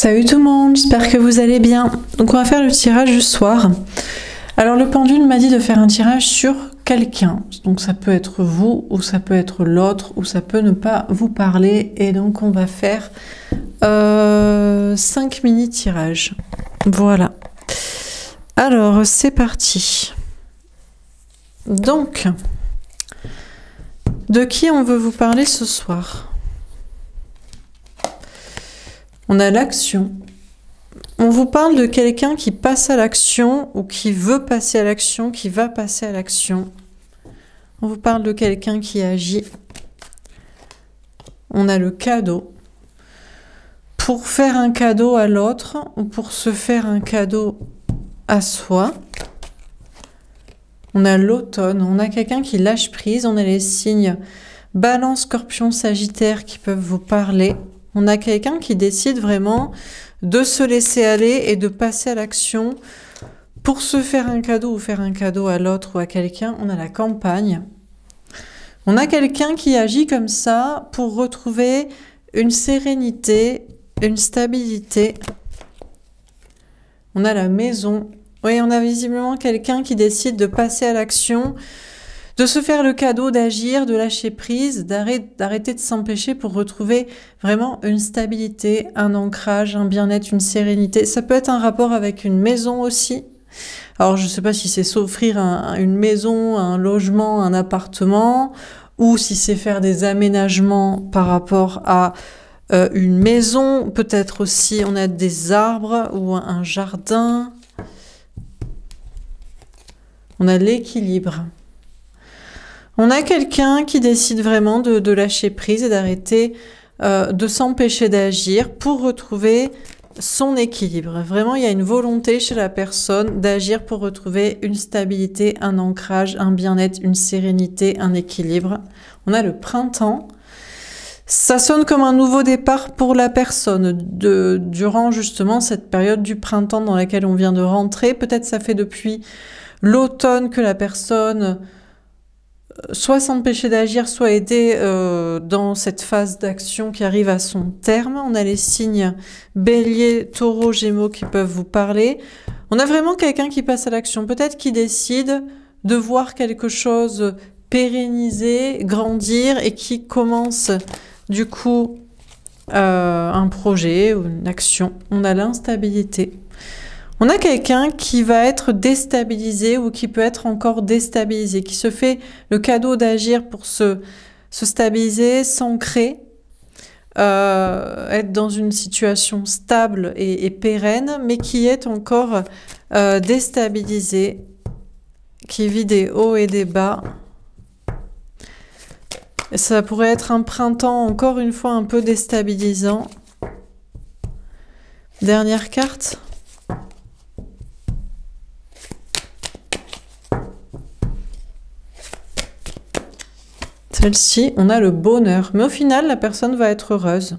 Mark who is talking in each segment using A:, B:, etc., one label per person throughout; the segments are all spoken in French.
A: Salut tout le monde, j'espère que vous allez bien. Donc on va faire le tirage du soir. Alors le pendule m'a dit de faire un tirage sur quelqu'un. Donc ça peut être vous, ou ça peut être l'autre, ou ça peut ne pas vous parler. Et donc on va faire 5 mini tirages. Voilà. Alors c'est parti. Donc, de qui on veut vous parler ce soir ? On a l'action. On vous parle de quelqu'un qui passe à l'action ou qui veut passer à l'action, qui va passer à l'action. On vous parle de quelqu'un qui agit. On a le cadeau. Pour faire un cadeau à l'autre ou pour se faire un cadeau à soi. On a l'automne. On a quelqu'un qui lâche prise. On a les signes Balance, Scorpion, Sagittaire qui peuvent vous parler. On a quelqu'un qui décide vraiment de se laisser aller et de passer à l'action pour se faire un cadeau ou faire un cadeau à l'autre ou à quelqu'un. On a la campagne. On a quelqu'un qui agit comme ça pour retrouver une sérénité, une stabilité. On a la maison. Oui, on a visiblement quelqu'un qui décide de passer à l'action, de se faire le cadeau d'agir, de lâcher prise, d'arrêter de s'empêcher pour retrouver vraiment une stabilité, un ancrage, un bien-être, une sérénité. Ça peut être un rapport avec une maison aussi. Alors, je ne sais pas si c'est s'offrir une maison, un logement, un appartement, ou si c'est faire des aménagements par rapport à une maison. Peut-être aussi, on a des arbres ou un jardin. On a l'équilibre. On a quelqu'un qui décide vraiment de lâcher prise et d'arrêter de s'empêcher d'agir pour retrouver son équilibre. Vraiment, il y a une volonté chez la personne d'agir pour retrouver une stabilité, un ancrage, un bien-être, une sérénité, un équilibre. On a le printemps. Ça sonne comme un nouveau départ pour la personne durant justement cette période du printemps dans laquelle on vient de rentrer. Peut-être ça fait depuis l'automne que la personne soit s'empêcher d'agir, soit aider dans cette phase d'action qui arrive à son terme. On a les signes Bélier, Taureau, Gémeaux qui peuvent vous parler. On a vraiment quelqu'un qui passe à l'action, peut-être qui décide de voir quelque chose pérenniser, grandir et qui commence du coup un projet ou une action. On a l'instabilité. On a quelqu'un qui va être déstabilisé ou qui peut être encore déstabilisé, qui se fait le cadeau d'agir pour se stabiliser, s'ancrer, être dans une situation stable et pérenne, mais qui est encore déstabilisé, qui vit des hauts et des bas. Et ça pourrait être un printemps, encore une fois, un peu déstabilisant. Dernière carte. Celle-ci, on a le bonheur. Mais au final, la personne va être heureuse.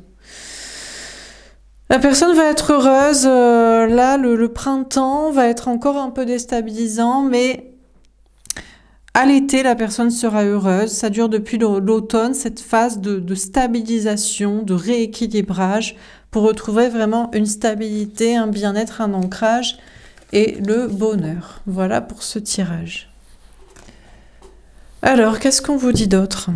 A: La personne va être heureuse. Là, le printemps va être encore un peu déstabilisant, mais à l'été, la personne sera heureuse. Ça dure depuis l'automne, cette phase de stabilisation, de rééquilibrage, pour retrouver vraiment une stabilité, un bien-être, un ancrage et le bonheur. Voilà pour ce tirage. Alors, qu'est-ce qu'on vous dit d'autre ?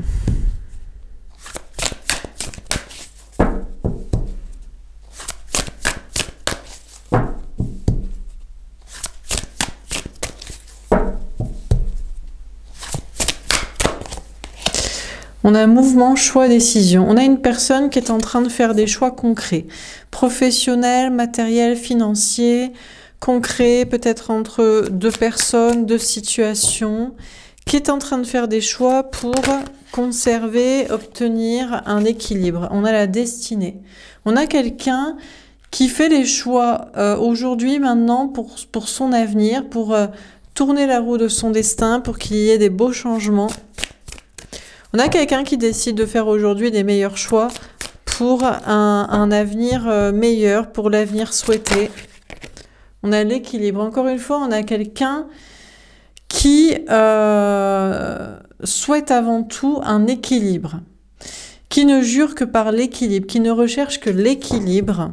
A: On a mouvement, choix, décision. On a une personne qui est en train de faire des choix concrets, professionnels, matériels, financiers, concrets, peut-être entre deux personnes, deux situations, qui est en train de faire des choix pour conserver, obtenir un équilibre. On a la destinée. On a quelqu'un qui fait les choix aujourd'hui, maintenant, pour son avenir, pour tourner la roue de son destin, pour qu'il y ait des beaux changements. On a quelqu'un qui décide de faire aujourd'hui des meilleurs choix pour un avenir meilleur, pour l'avenir souhaité. On a l'équilibre. Encore une fois, on a quelqu'un qui souhaite avant tout un équilibre, qui ne jure que par l'équilibre, qui ne recherche que l'équilibre.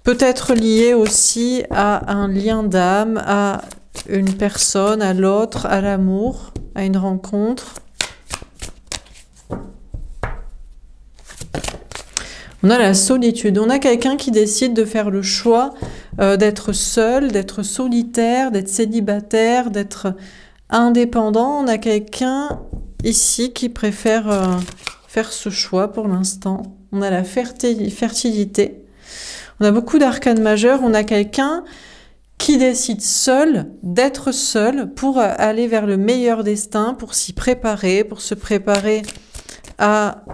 A: Peut-être lié aussi à un lien d'âme, à une personne, à l'autre, à l'amour, à une rencontre. On a la solitude. On a quelqu'un qui décide de faire le choix d'être seul, d'être solitaire, d'être célibataire, d'être indépendant. On a quelqu'un ici qui préfère faire ce choix pour l'instant. On a la fertilité. On a beaucoup d'arcanes majeurs. On a quelqu'un qui décide seul d'être seul pour aller vers le meilleur destin, pour s'y préparer, pour se préparer à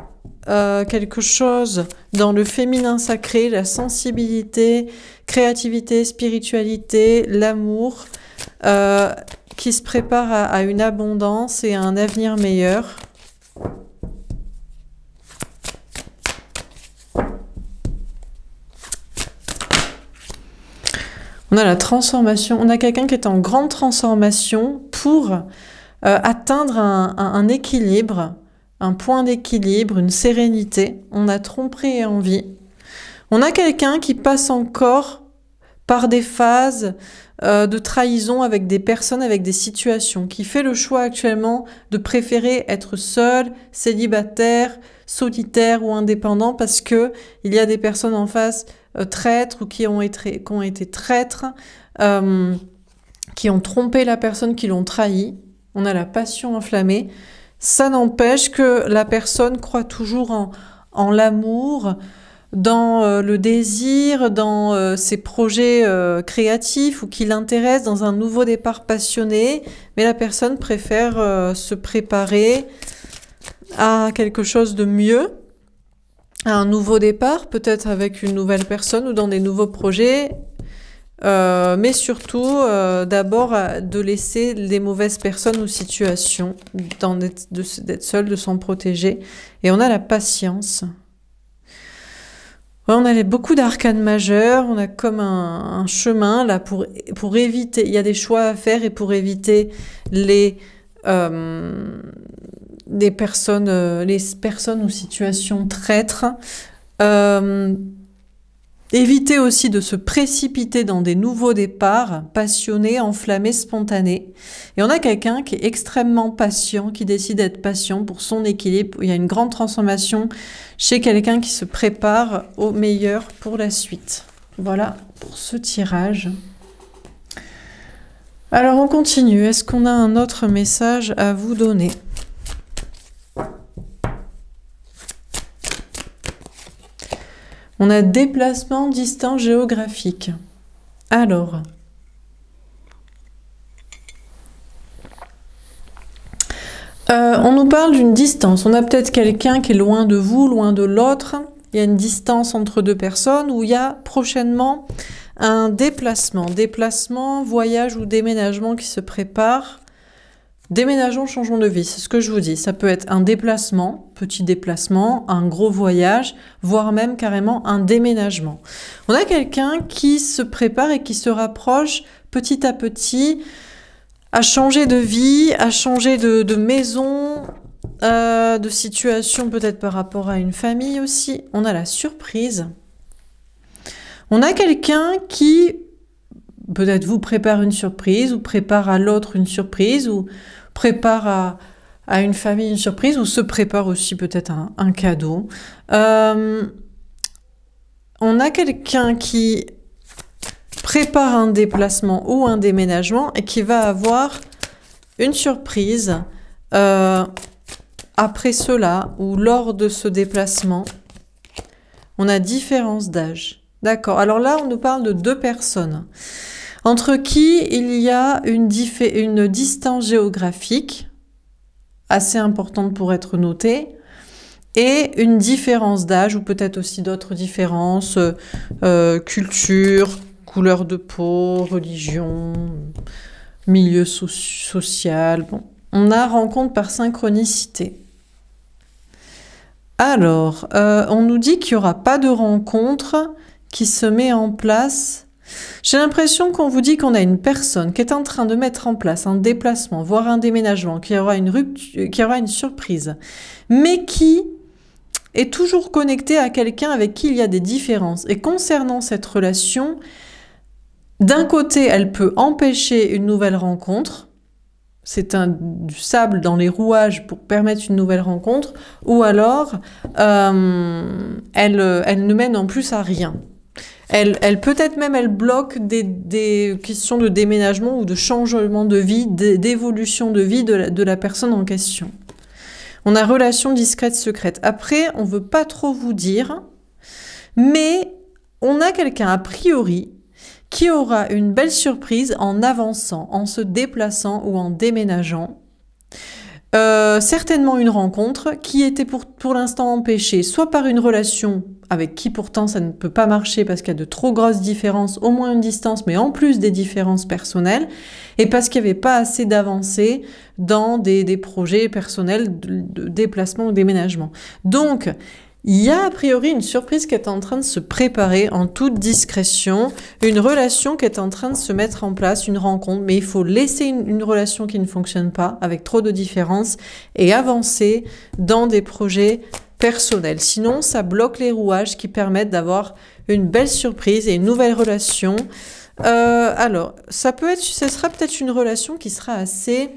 A: quelque chose dans le féminin sacré, la sensibilité, créativité, spiritualité, l'amour, qui se prépare à une abondance et à un avenir meilleur. On a la transformation, on a quelqu'un qui est en grande transformation pour atteindre un équilibre, un point d'équilibre, une sérénité. On a tromperie et envie. On a quelqu'un qui passe encore par des phases de trahison avec des personnes, avec des situations, qui fait le choix actuellement de préférer être seul, célibataire, solitaire ou indépendant parce que il y a des personnes en face traîtres ou qui ont été traîtres, qui ont trompé la personne, qui l'ont trahi. On a la passion enflammée. Ça n'empêche que la personne croit toujours en l'amour, dans le désir, dans ses projets créatifs ou qui l'intéressent, dans un nouveau départ passionné. Mais la personne préfère se préparer à quelque chose de mieux, à un nouveau départ, peut-être avec une nouvelle personne ou dans des nouveaux projets, mais surtout d'abord de laisser les mauvaises personnes ou situations, d'être seul, de s'en protéger. Et on a la patience. Ouais, on a beaucoup d'arcanes majeurs, on a comme un chemin là pour éviter, il y a des choix à faire et pour éviter les personnes ou situations traîtres. Éviter aussi de se précipiter dans des nouveaux départs, passionnés, enflammés, spontanés. Et on a quelqu'un qui est extrêmement patient, qui décide d'être patient pour son équilibre. Il y a une grande transformation chez quelqu'un qui se prépare au meilleur pour la suite. Voilà pour ce tirage. Alors on continue. Est-ce qu'on a un autre message à vous donner ? On a déplacement, distance géographique. Alors, on nous parle d'une distance. On a peut-être quelqu'un qui est loin de vous, loin de l'autre. Il y a une distance entre deux personnes où il y a prochainement un déplacement. Déplacement, voyage ou déménagement qui se prépare. Déménageons, changeons de vie, c'est ce que je vous dis. Ça peut être un déplacement, petit déplacement, un gros voyage, voire même carrément un déménagement. On a quelqu'un qui se prépare et qui se rapproche petit à petit à changer de vie, à changer de maison, de situation peut-être par rapport à une famille aussi. On a la surprise. On a quelqu'un qui peut-être vous prépare une surprise ou prépare à l'autre une surprise ou prépare à une famille une surprise ou se prépare aussi peut-être un cadeau. On a quelqu'un qui prépare un déplacement ou un déménagement et qui va avoir une surprise après cela ou lors de ce déplacement. On a différence d'âge. D'accord. Alors là, on nous parle de deux personnes entre qui il y a une distance géographique assez importante pour être notée et une différence d'âge ou peut-être aussi d'autres différences, culture, couleur de peau, religion, milieu social. Bon, on a rencontre par synchronicité. Alors, on nous dit qu'il n'y aura pas de rencontre qui se met en place. J'ai l'impression qu'on vous dit qu'on a une personne qui est en train de mettre en place un déplacement, voire un déménagement, qui aura une rupture, qui aura une surprise, mais qui est toujours connecté à quelqu'un avec qui il y a des différences. Et concernant cette relation, d'un côté, elle peut empêcher une nouvelle rencontre. C'est du sable dans les rouages pour permettre une nouvelle rencontre. Ou alors, elle ne mène en plus à rien. Elle peut-être même, elle bloque des questions de déménagement ou de changement de vie, d'évolution de vie de la personne en question. On a relation discrète, secrète. Après, on veut pas trop vous dire, mais on a quelqu'un a priori qui aura une belle surprise en avançant, en se déplaçant ou en déménageant. Certainement une rencontre qui était pour l'instant empêchée, soit par une relation avec qui pourtant ça ne peut pas marcher parce qu'il y a de trop grosses différences, au moins une distance, mais en plus des différences personnelles, et parce qu'il n'y avait pas assez d'avancées dans des projets personnels de déplacement ou déménagement. Donc, il y a a priori une surprise qui est en train de se préparer en toute discrétion, une relation qui est en train de se mettre en place, une rencontre, mais il faut laisser une relation qui ne fonctionne pas, avec trop de différences, et avancer dans des projets personnels. Sinon, ça bloque les rouages qui permettent d'avoir une belle surprise et une nouvelle relation. Alors, ce sera peut-être une relation qui sera assez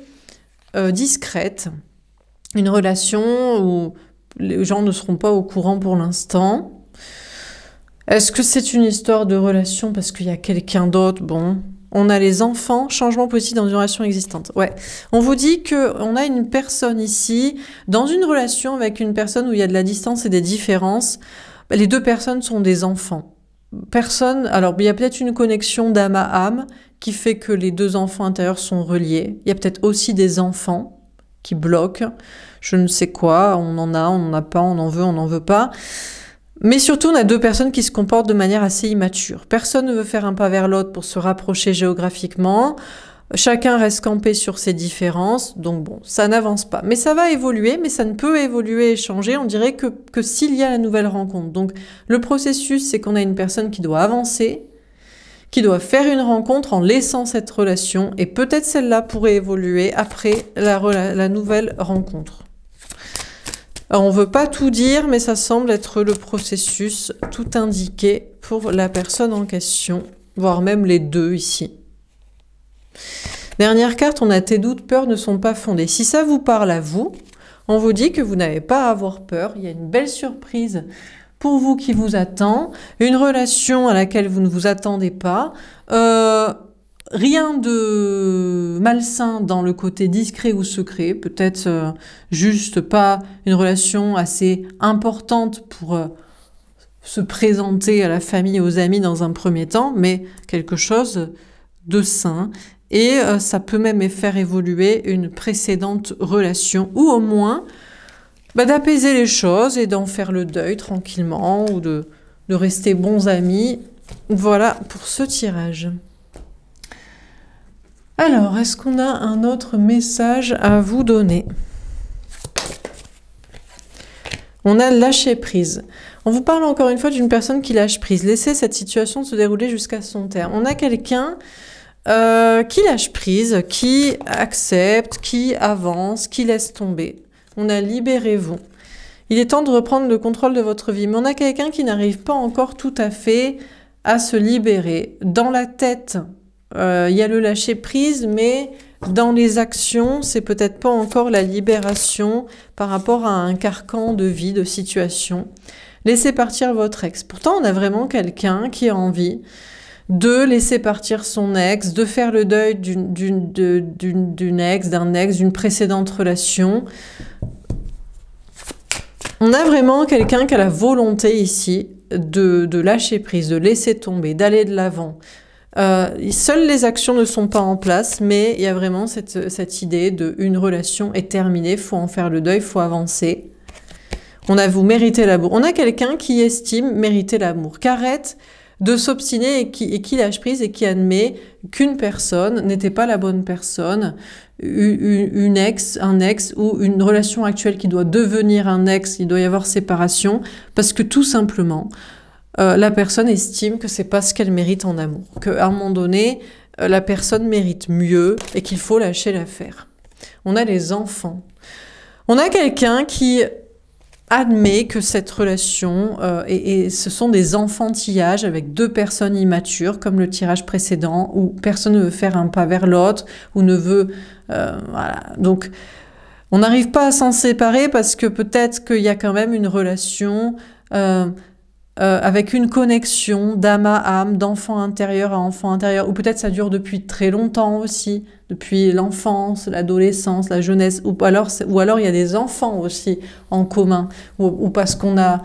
A: discrète, une relation où les gens ne seront pas au courant pour l'instant. Est-ce que c'est une histoire de relation parce qu'il y a quelqu'un d'autre? Bon, on a les enfants, changement positif dans une relation existante. Ouais, on vous dit qu'on a une personne ici, dans une relation avec une personne où il y a de la distance et des différences. Les deux personnes sont des enfants. Alors il y a peut-être une connexion d'âme à âme qui fait que les deux enfants intérieurs sont reliés. Il y a peut-être aussi des enfants qui bloquent, je ne sais quoi, on en a pas, on en veut, on n'en veut pas. Mais surtout, on a deux personnes qui se comportent de manière assez immature. Personne ne veut faire un pas vers l'autre pour se rapprocher géographiquement. Chacun reste campé sur ses différences. Donc bon, ça n'avance pas. Mais ça va évoluer, mais ça ne peut évoluer et changer, on dirait que s'il y a la nouvelle rencontre. Donc le processus, c'est qu'on a une personne qui doit avancer, qui doit faire une rencontre en laissant cette relation, et peut-être celle-là pourrait évoluer après la nouvelle rencontre. Alors, on ne veut pas tout dire, mais ça semble être le processus tout indiqué pour la personne en question, voire même les deux ici. Dernière carte, on a tes doutes, peurs ne sont pas fondés. Si ça vous parle à vous, on vous dit que vous n'avez pas à avoir peur, il y a une belle surprise pour vous qui vous attend, une relation à laquelle vous ne vous attendez pas, rien de malsain dans le côté discret ou secret, peut-être juste pas une relation assez importante pour se présenter à la famille et aux amis dans un premier temps, mais quelque chose de sain. Et ça peut même faire évoluer une précédente relation, ou au moins d'apaiser les choses et d'en faire le deuil tranquillement, ou de rester bons amis. Voilà pour ce tirage. Alors, est-ce qu'on a un autre message à vous donner? On a lâché prise. On vous parle encore une fois d'une personne qui lâche prise. Laissez cette situation se dérouler jusqu'à son terme. On a quelqu'un qui lâche prise, qui accepte, qui avance, qui laisse tomber. On a libérez-vous. Il est temps de reprendre le contrôle de votre vie. Mais on a quelqu'un qui n'arrive pas encore tout à fait à se libérer. Dans la tête, il y a le lâcher prise, mais dans les actions, c'est peut-être pas encore la libération par rapport à un carcan de vie, de situation. Laissez partir votre ex. Pourtant, on a vraiment quelqu'un qui a envie de laisser partir son ex, de faire le deuil d'un ex, d'une précédente relation. On a vraiment quelqu'un qui a la volonté ici de lâcher prise, de laisser tomber, d'aller de l'avant. Seules les actions ne sont pas en place, mais il y a vraiment cette idée de une relation est terminée, il faut en faire le deuil, il faut avancer. On a vous méritez l'amour. On a quelqu'un qui estime mériter l'amour, qui arrête de s'obstiner et qui lâche prise et qui admet qu'une personne n'était pas la bonne personne, un ex ou une relation actuelle qui doit devenir un ex, il doit y avoir séparation, parce que tout simplement, la personne estime que c'est pas ce qu'elle mérite en amour, qu'à un moment donné, la personne mérite mieux et qu'il faut lâcher l'affaire. On a les enfants. On a quelqu'un qui admet que cette relation, et ce sont des enfantillages avec deux personnes immatures, comme le tirage précédent, où personne ne veut faire un pas vers l'autre, ou ne veut... voilà. Donc, on n'arrive pas à s'en séparer parce que peut-être qu'il y a quand même une relation avec une connexion d'âme à âme, d'enfant intérieur à enfant intérieur, ou peut-être ça dure depuis très longtemps aussi, depuis l'enfance, l'adolescence, la jeunesse, ou alors il y a des enfants aussi en commun, ou parce qu'on a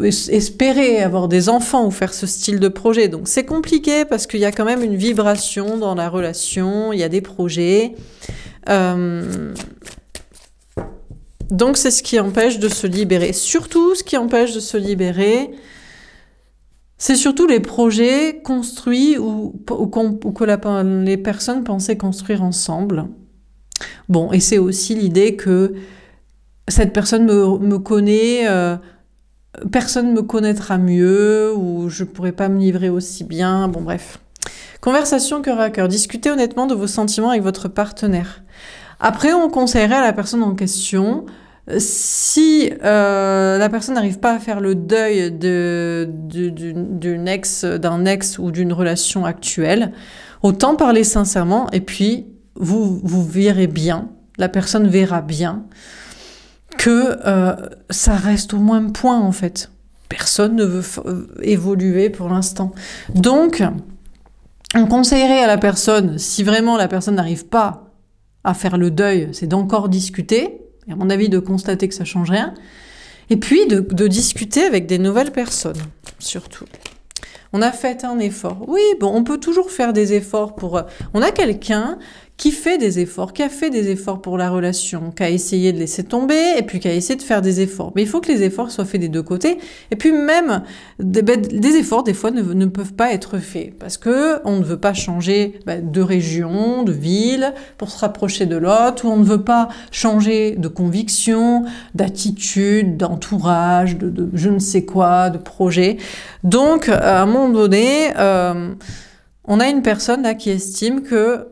A: espéré avoir des enfants ou faire ce style de projet. Donc c'est compliqué parce qu'il y a quand même une vibration dans la relation, il y a des projets. Donc c'est ce qui empêche de se libérer. Surtout, ce qui empêche de se libérer, c'est surtout les projets construits ou que les personnes pensaient construire ensemble. Bon, et c'est aussi l'idée que cette personne me connaît, personne ne me connaîtra mieux, ou je ne pourrai pas me livrer aussi bien. Bon, bref. Conversation cœur à cœur. Discutez honnêtement de vos sentiments avec votre partenaire. Après, on conseillerait à la personne en question, si la personne n'arrive pas à faire le deuil d'un ex ou d'une relation actuelle, autant parler sincèrement, et puis vous verrez bien, la personne verra bien que ça reste au moins point en fait. Personne ne veut évoluer pour l'instant. Donc, on conseillerait à la personne, si vraiment la personne n'arrive pas à faire le deuil, c'est d'encore discuter, et à mon avis de constater que ça change rien, et puis de discuter avec des nouvelles personnes, surtout. On a fait un effort. Oui, bon, on peut toujours faire des efforts pour... On a quelqu'un qui fait des efforts, qui a fait des efforts pour la relation, qui a essayé de laisser tomber, et puis qui a essayé de faire des efforts. Mais il faut que les efforts soient faits des deux côtés. Et puis même, des efforts, des fois, ne peuvent pas être faits. Parce que on ne veut pas changer de région, de ville, pour se rapprocher de l'autre, ou on ne veut pas changer de conviction, d'attitude, d'entourage, de je ne sais quoi, de projet. Donc, à un moment donné, on a une personne là qui estime que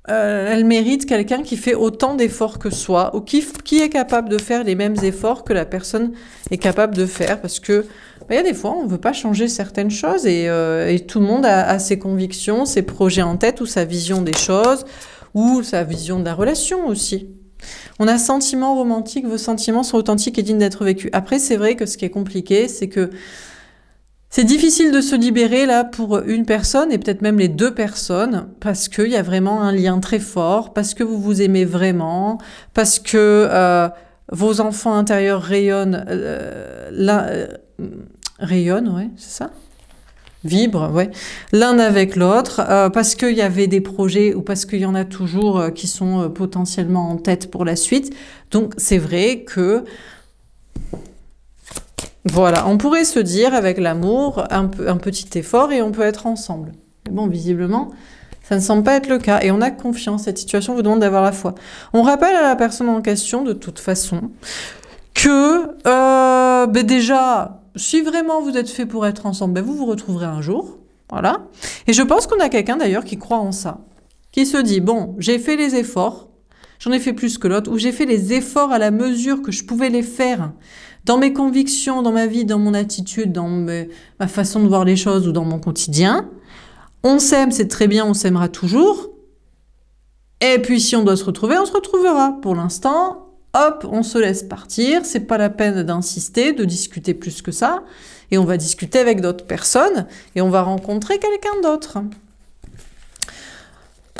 A: elle mérite quelqu'un qui fait autant d'efforts que soi, ou qui est capable de faire les mêmes efforts que la personne est capable de faire, parce que il y a des fois on ne veut pas changer certaines choses, et tout le monde a ses convictions, ses projets en tête, ou sa vision des choses, ou sa vision de la relation aussi. On a sentiments romantiques, vos sentiments sont authentiques et dignes d'être vécus. Après, c'est vrai que ce qui est compliqué, c'est que c'est difficile de se libérer là pour une personne, et peut-être même les deux personnes, parce qu'il y a vraiment un lien très fort, parce que vous vous aimez vraiment, parce que vos enfants intérieurs rayonnent, rayonnent, ouais, c'est ça ? Vibrent, ouais, l'un avec l'autre, parce qu'il y avait des projets, ou parce qu'il y en a toujours qui sont potentiellement en tête pour la suite. Donc c'est vrai que voilà, on pourrait se dire avec l'amour, un petit effort et on peut être ensemble. Mais bon, visiblement, ça ne semble pas être le cas. Et on a confiance, cette situation vous demande d'avoir la foi. On rappelle à la personne en question, de toute façon, que déjà, si vraiment vous êtes fait pour être ensemble, vous vous retrouverez un jour. Voilà. Et je pense qu'on a quelqu'un d'ailleurs qui croit en ça. Qui se dit, bon, j'ai fait les efforts, j'en ai fait plus que l'autre, ou j'ai fait les efforts à la mesure que je pouvais les faire dans mes convictions, dans ma vie, dans mon attitude, dans ma façon de voir les choses ou dans mon quotidien. On s'aime, c'est très bien, on s'aimera toujours. Et puis si on doit se retrouver, on se retrouvera. Pour l'instant, hop, on se laisse partir. C'est pas la peine d'insister, de discuter plus que ça. Et on va discuter avec d'autres personnes et on va rencontrer quelqu'un d'autre.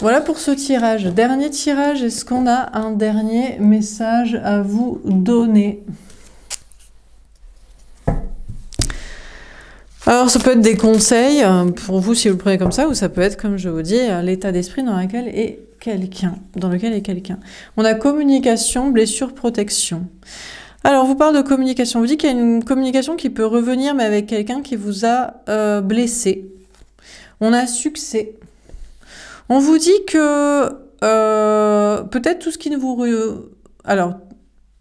A: Voilà pour ce tirage. Dernier tirage, est-ce qu'on a un dernier message à vous donner ? Alors, ça peut être des conseils pour vous si vous le prenez comme ça, ou ça peut être, comme je vous dis, l'état d'esprit dans lequel est quelqu'un. On a communication, blessure, protection. Alors, on vous parle de communication. On vous dit qu'il y a une communication qui peut revenir, mais avec quelqu'un qui vous a blessé. On a succès. On vous dit que peut-être tout ce qui ne vous... Alors,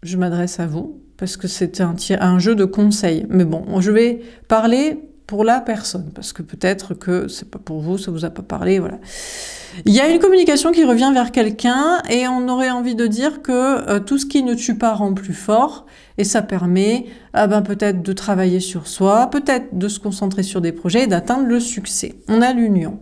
A: je m'adresse à vous, parce que c'est un jeu de conseils. Mais bon, je vais parler pour la personne, parce que peut-être que c'est pas pour vous, ça vous a pas parlé, voilà. Il y a une communication qui revient vers quelqu'un et on aurait envie de dire que tout ce qui ne tue pas rend plus fort et ça permet peut-être de travailler sur soi, peut-être de se concentrer sur des projets et d'atteindre le succès. On a l'union.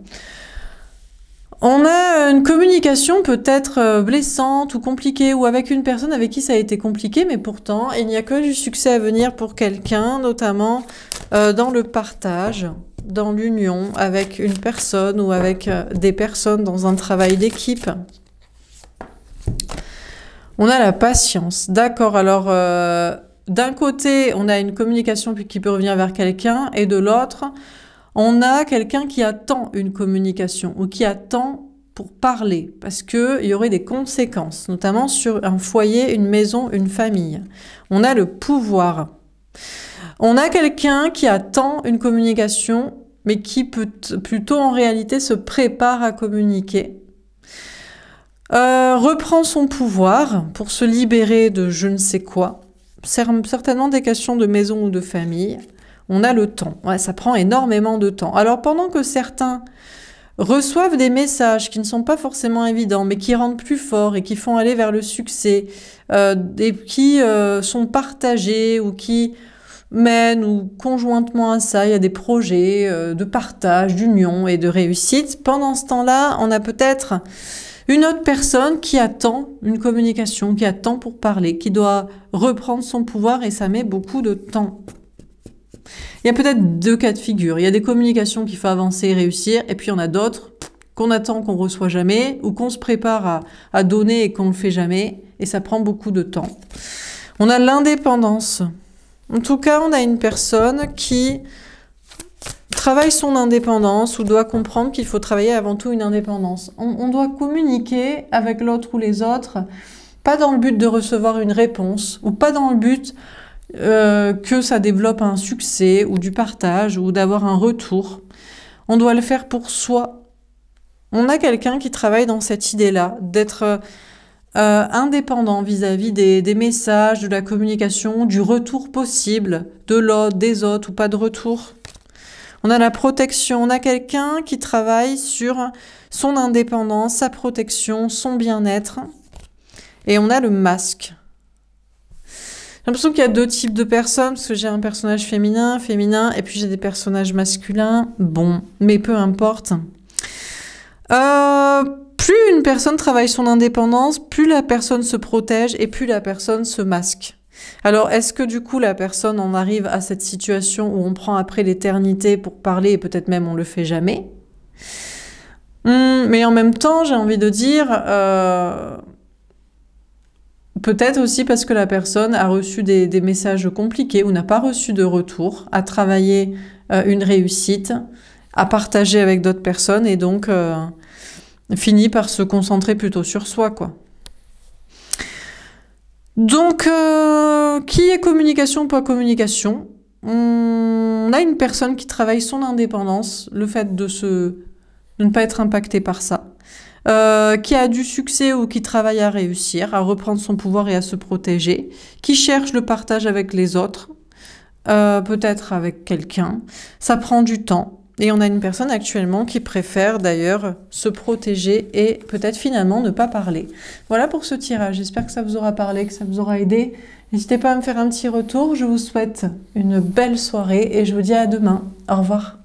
A: On a une communication peut-être blessante ou compliquée ou avec une personne avec qui ça a été compliqué, mais pourtant il n'y a que du succès à venir pour quelqu'un, notamment dans le partage, dans l'union avec une personne ou avec des personnes dans un travail d'équipe. On a la patience. D'accord, alors d'un côté on a une communication qui peut revenir vers quelqu'un et de l'autre on a quelqu'un qui attend une communication ou qui attend pour parler parce qu'il y aurait des conséquences, notamment sur un foyer, une maison, une famille. On a le pouvoir. On a quelqu'un qui attend une communication mais qui plutôt en réalité se prépare à communiquer. Reprend son pouvoir pour se libérer de je ne sais quoi. Certainement des questions de maison ou de famille. On a le temps. Ouais, ça prend énormément de temps. Alors, pendant que certains reçoivent des messages qui ne sont pas forcément évidents, mais qui rendent plus fort et qui font aller vers le succès, et qui sont partagés ou qui mènent ou conjointement à ça, il y a des projets de partage, d'union et de réussite. Pendant ce temps-là, on a peut-être une autre personne qui attend une communication, qui attend pour parler, qui doit reprendre son pouvoir et ça met beaucoup de temps. Il y a peut-être deux cas de figure. Il y a des communications qu'il faut avancer et réussir, et puis il y en a d'autres qu'on attend, qu'on reçoit jamais, ou qu'on se prépare à donner et qu'on ne fait jamais, et ça prend beaucoup de temps. On a l'indépendance. En tout cas, on a une personne qui travaille son indépendance ou doit comprendre qu'il faut travailler avant tout une indépendance. On doit communiquer avec l'autre ou les autres, pas dans le but de recevoir une réponse, ou pas dans le but que ça développe un succès ou du partage ou d'avoir un retour. On doit le faire pour soi. On a quelqu'un qui travaille dans cette idée-là, d'être indépendant vis-à-vis des messages, de la communication, du retour possible de l'autre, des autres ou pas de retour. On a la protection, on a quelqu'un qui travaille sur son indépendance, sa protection, son bien-être. Et on a le masque. J'ai l'impression qu'il y a deux types de personnes, parce que j'ai un personnage féminin, et puis j'ai des personnages masculins. Bon, mais peu importe. Plus une personne travaille son indépendance, plus la personne se protège et plus la personne se masque. Alors, est-ce que du coup, la personne en arrive à cette situation où on prend après l'éternité pour parler et peut-être même on le fait jamais? Mais en même temps, j'ai envie de dire... peut-être aussi parce que la personne a reçu des messages compliqués ou n'a pas reçu de retour, a travaillé une réussite, a partagé avec d'autres personnes et donc finit par se concentrer plutôt sur soi, quoi. Donc, qui est communication ou pas communication? On a une personne qui travaille son indépendance, le fait de ne pas être impacté par ça. Qui a du succès ou qui travaille à réussir, à reprendre son pouvoir et à se protéger, qui cherche le partage avec les autres, peut-être avec quelqu'un. Ça prend du temps. Et on a une personne actuellement qui préfère d'ailleurs se protéger et peut-être finalement ne pas parler. Voilà pour ce tirage. J'espère que ça vous aura parlé, que ça vous aura aidé. N'hésitez pas à me faire un petit retour. Je vous souhaite une belle soirée et je vous dis à demain. Au revoir.